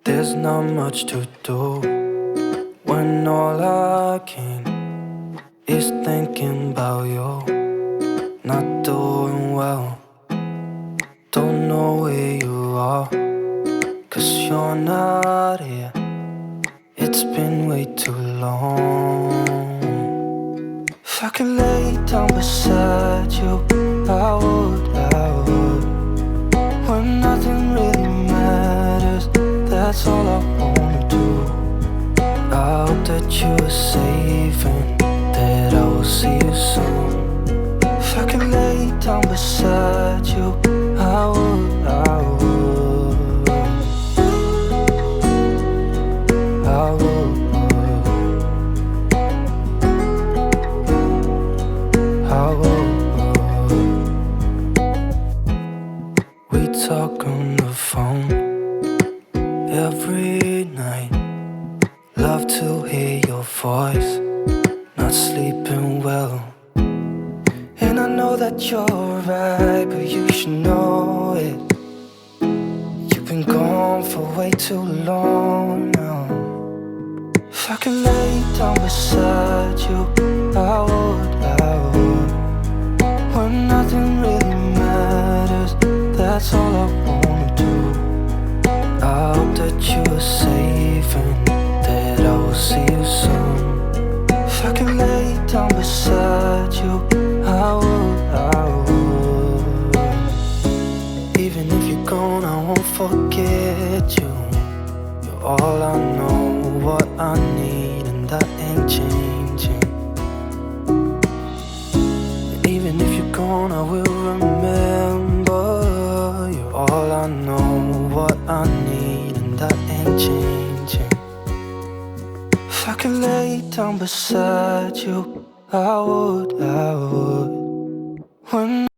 There's not much to do when all I can is thinking about you. Not doing well, don't know where you are, 'cause you're not here. It's been way too long. If I could lay down beside you, I would. When nothing really matters, that's all I wanna do. I hope that you are safe and that I will see you soon. If I could lay down beside you, I would. I would. We talk on the phone every night. Love to hear your voice. Not sleeping well, and I know that you're right, but you should know it. You've been gone for way too long now. If I could lay down beside you, I would. When nothing really matters, that's all I wanna do. I hope that you are safe and that I will see you soon. If I could lay down beside you, I would. Even if you're gone, I won't forget you. You're all I know, what I need, and that ain't changing. Even if you're gone, I will remember. You're all I know, what I need, and that ain't changing. If I could lay down beside you, I would.